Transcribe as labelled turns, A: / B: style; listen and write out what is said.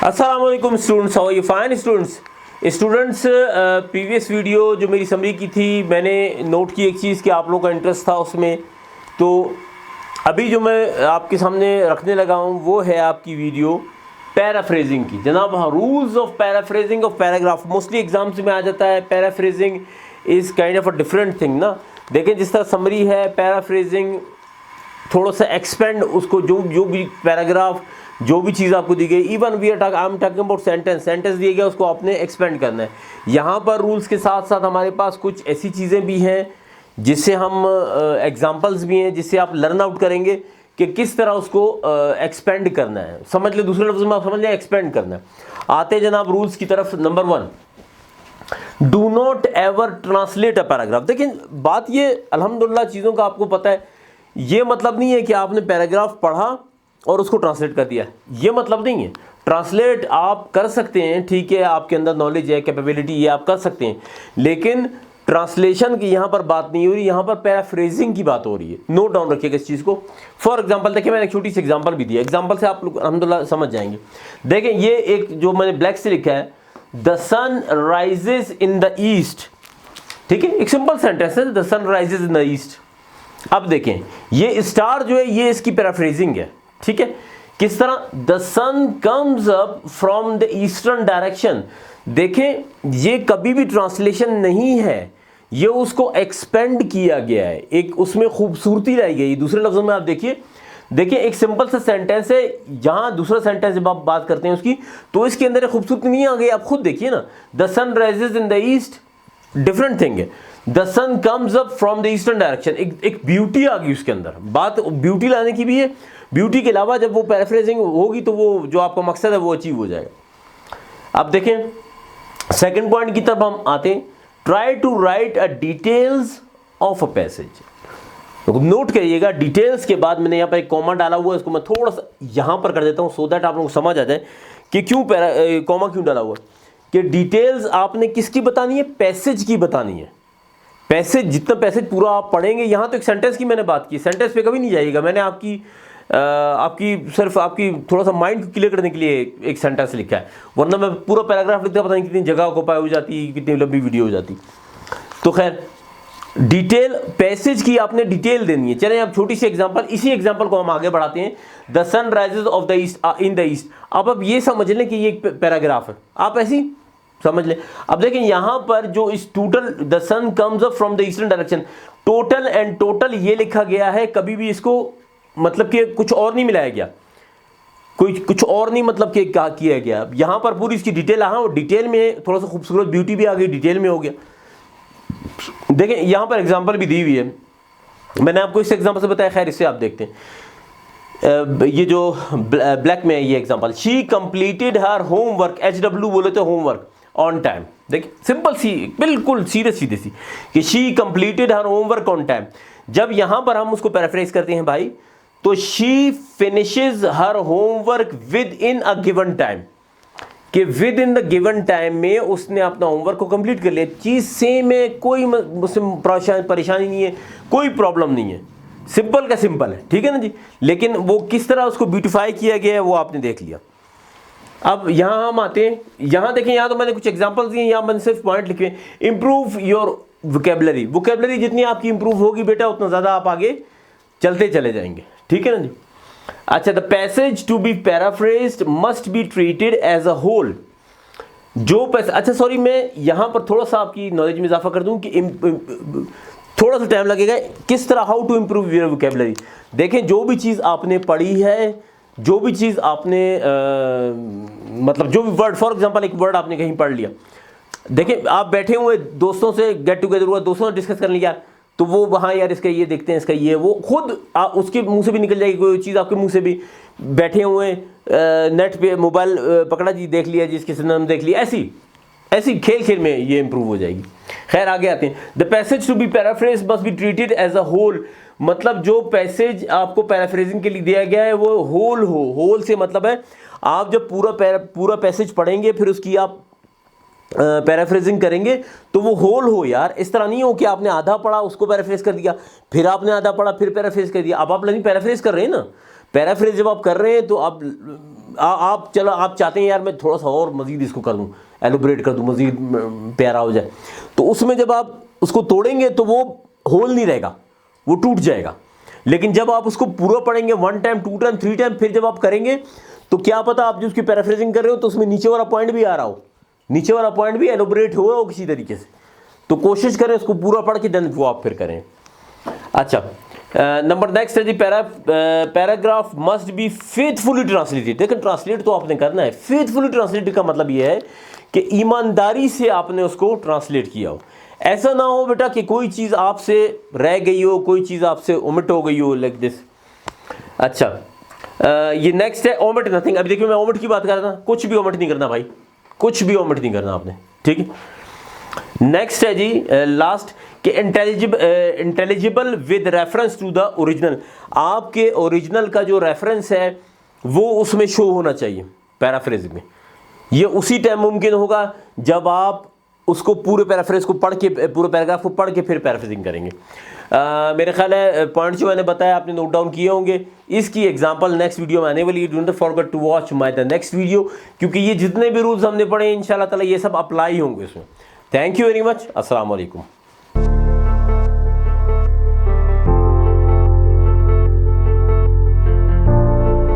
A: अस्सलाम वालेकुम students, how are you? Fine students. Previous video जो मेरी समरी की थी, मैंने नोट की एक चीज़ कि आप लोगों का इंटरेस्ट था उसमें। तो अभी जो मैं आपके सामने रखने लगा हूँ वो है आपकी वीडियो पैराफ्रेजिंग की। जनाब, rules of paraphrasing of paragraph mostly exams में आ जाता है। Paraphrasing is kind of a different thing ना। देखें, जिस तरह समरी है, पैराफ्रेजिंग थोड़ा सा एक्सपेंड उसको, जो भी पैराग्राफ, जो भी चीज़ आपको दी गई, even I am talking about sentence दिए गया, उसको आपने एक्सपेंड करना है। यहाँ पर रूल्स के साथ साथ हमारे पास कुछ ऐसी चीज़ें भी हैं जिससे हम एग्जांपल्स भी हैं जिससे आप लर्न आउट करेंगे कि किस तरह उसको एक्सपेंड करना है। समझ ले, दूसरे लफ्ज़ में आप समझ लें एक्सपेंड करना है। आते जनाब रूल्स की तरफ। Number 1, do not ever translate a paragraph. देखिए, बात ये अल्हम्दुलिल्लाह चीज़ों का आपको पता है, ये मतलब नहीं है कि आपने पैराग्राफ पढ़ा और उसको ट्रांसलेट कर दिया, ये मतलब नहीं है। ट्रांसलेट आप कर सकते हैं, ठीक है, आपके अंदर नॉलेज है, कैपेबिलिटी, ये आप कर सकते हैं, लेकिन ट्रांसलेशन की यहाँ पर बात नहीं हो रही, यहाँ पर पैराफ्रेजिंग की बात हो रही है। नोट डाउन रखिएगा इस चीज़ को। फॉर एग्जांपल देखिए, मैंने एक छोटी सी एग्जांपल भी दी है, एग्जांपल से आप लोग अल्हम्दुलिल्लाह समझ जाएंगे। देखें, ये एक जो मैंने ब्लैक से लिखा है, the sun rises in the east. ठीक है, एक सिंपल सेंटेंस है, the sun rises in the east. अब देखें, ये स्टार जो है ये इसकी पैराफ्रेजिंग है। ठीक है, किस तरह? The sun comes up from the eastern direction. देखें, ये कभी भी ट्रांसलेशन नहीं है, ये उसको एक्सपेंड किया गया है, एक उसमें खूबसूरती लाई गई। दूसरे लफ्जों में आप देखिए, एक सिंपल सा सेंटेंस है, जहां दूसरा सेंटेंस जब आप बात करते हैं उसकी, तो इसके अंदर खूबसूरती नहीं आ गई। आप खुद देखिए ना, the sun rises in the east, different thing है। The sun comes up from the eastern direction, एक ब्यूटी आ गई उसके अंदर। बात ब्यूटी लाने की भी है, ब्यूटी के अलावा जब वो पैराफ्रेजिंग होगी तो वो जो आपका मकसद है वो अचीव हो जाएगा। अब देखें, सेकंड पॉइंट की तरफ हम आते हैं। Try to write a details of a passage. तो नोट करिएगा, डिटेल्स के बाद मैंने यहाँ पर एक कॉमा डाला हुआ है, इसको मैं थोड़ा सा यहाँ पर कर देता हूँ सो दैट आप लोगों को समझ आ जाए कि क्यों कॉमा क्यों डाला हुआ है। कि डिटेल्स आपने किसकी बतानी है? पैसेज की बतानी है। पैसेज, जितना पैसेज पूरा आप पढ़ेंगे, यहाँ तो एक सेंटेंस की मैंने बात की, सेंटेंस पे कभी नहीं जाइएगा। मैंने आपकी सिर्फ आपकी थोड़ा सा माइंड को क्लियर करने के लिए एक सेंटेंस लिखा है, वरना मैं पूरा पैराग्राफ लिखता पता नहीं कितनी जगह ऑक्युपाई हो जाती, कितनी लंबी वीडियो हो जाती। तो खैर, डिटेल, पैसेज की आपने डिटेल देनी है। चलें, अब छोटी सी एग्जांपल, इसी एग्जांपल को हम आगे बढ़ाते हैं। The sun rises of the east in the east. अब ये समझ लें कि ये एक पैराग्राफ है, आप ऐसी समझ लें। अब देखें, यहां पर जो इस total, the sun comes up from the eastern direction, total and total ये लिखा गया है, कभी भी इसको मतलब कि कुछ और नहीं मिलाया गया, कुछ और नहीं, मतलब कि क्या किया गया। यहां पर पूरी इसकी डिटेल, हाँ, डिटेल में थोड़ा सा खूबसूरत ब्यूटी भी आ गई, डिटेल में हो गया। देखें, यहां पर एग्जांपल भी दी हुई है, मैंने आपको इस एग्जांपल से बताया। खैर, इससे आप देखते हैं, ये जो ब्लैक में है ये example, she completed her homework, HW बोले तो होमवर्क, ऑन टाइम। देखिए, सिंपल सी, बिल्कुल सीधे सीधे सी, कि she completed her homework on time. जब यहां पर हम उसको पैराफ्रेज करते हैं भाई, तो she finishes her homework within a given time, कि within the given time में उसने अपना होमवर्क को कंप्लीट कर लिया। चीज सेम है, कोई उसमें परेशानी नहीं है, कोई प्रॉब्लम नहीं है, सिंपल का सिंपल है। ठीक है ना जी, लेकिन वो किस तरह उसको ब्यूटिफाई किया गया है वो आपने देख लिया। अब यहां हम आते हैं, यहां देखें, यहां तो मैंने कुछ एग्जांपल्स दिए, यहां मैंने सिर्फ पॉइंट लिखे। Improve your vocabulary. वोकैबुलरी जितनी आपकी इंप्रूव होगी बेटा, उतना ज्यादा आप आगे चलते चले जाएंगे। ठीक है ना जी। अच्छा, the passage to be paraphrased must be treated as a whole. जो अच्छा सॉरी, मैं यहां पर थोड़ा सा आपकी नॉलेज में इजाफा कर दूं कि थोड़ा सा टाइम लगेगा। किस तरह, how to improve your vocabulary. देखें, जो भी चीज आपने पढ़ी है, जो भी चीज आपने मतलब जो भी वर्ड, फॉर एग्जांपल एक वर्ड आपने कहीं पढ़ लिया, देखें, आप बैठे हुए दोस्तों से गेट टुगेदर हुआ, दोस्तों ने डिस्कस कर लिया, तो वो वहाँ यार इसका ये देखते हैं, इसका ये, वो खुद उसके मुंह से भी निकल जाएगी कोई चीज़, आपके मुंह से भी। बैठे हुए नेट पे मोबाइल पकड़ा जी, देख लिया जी, इसके सिनोनिम देख लिया, ऐसी ऐसी खेल खेल में ये इंप्रूव हो जाएगी। खैर, आगे आते हैं। The passage to be paraphrase must be treated as a whole. मतलब जो पैसेज आपको पैराफ्रेजिंग के लिए दिया गया है वो होल हो। होल से मतलब है, आप जब पूरा पैसेज पढ़ेंगे, फिर उसकी आप पैराफ्रेजिंग करेंगे तो वो होल हो यार। इस तरह नहीं हो कि आपने आधा पढ़ा उसको पैराफ्रेज कर दिया, फिर आपने आधा पढ़ा फिर पैराफ्रेज कर दिया। अब आप नहीं पैराफ्रेज कर रहे हैं ना, पैराफ्रेज जब आप कर रहे हैं तो आप आप चलो आप चाहते हैं यार मैं थोड़ा सा और मज़ीद इसको कर दूँ, एलोबरेट कर दूँ, मज़ीद प्यारा हो जाए, तो उसमें जब आप उसको तोड़ेंगे तो वो होल नहीं रहेगा, वो टूट जाएगा। लेकिन जब आप उसको पूरा पढ़ेंगे 1 टाइम 2 टाइम 3 टाइम, फिर जब आप करेंगे तो क्या पता आप जो उसकी पैराफ्रेजिंग कर रहे हो तो उसमें नीचे वाला पॉइंट भी आ रहा हो, नीचे वाला पॉइंट भी एलोबरेट हो रहा हो किसी तरीके से। तो कोशिश करें उसको पूरा पढ़ के देन वो आप फिर करें। अच्छा, नंबर नेक्स्ट है जी, paragraph must be faithfully translated. देखिए ट्रांसलेट तो आपने करना है, फेथफुली ट्रांसलेटेड का मतलब ये है कि ईमानदारी से आपने उसको ट्रांसलेट किया हो। ऐसा ना हो बेटा कि कोई चीज़ आपसे रह गई हो, कोई चीज़ आपसे ओमिट हो गई हो, लाइक दिस। अच्छा, ये नेक्स्ट है ओमिट नथिंग। अभी देखिए मैं ओमिट की बात कर रहा था, कुछ भी ओमिट नहीं करना भाई, कुछ भी ओमिट नहीं करना आपने, ठीक है। नेक्स्ट है जी लास्ट कि intelligible with reference to the original. आपके ओरिजिनल का जो रेफरेंस है वो उसमें शो होना चाहिए पैराफ्रेज में। ये उसी टाइम मुमकिन होगा जब आप उसको पूरे पैराफ्रेज को पढ़ के, पूरे पैराग्राफ को पढ़ के फिर पैराफ्रेजिंग करेंगे। मेरे ख्याल है पॉइंट जो मैंने बताया आपने नोट डाउन किए होंगे। इसकी एग्जांपल नेक्स्ट वीडियो में आने वाली है। Don't forget to watch my the next video, क्योंकि ये जितने भी रूल्स हमने पढ़े इंशाल्लाह ताला ये सब अप्लाई होंगे इसमें। Thank you very much. अस्सलाम वालेकुम।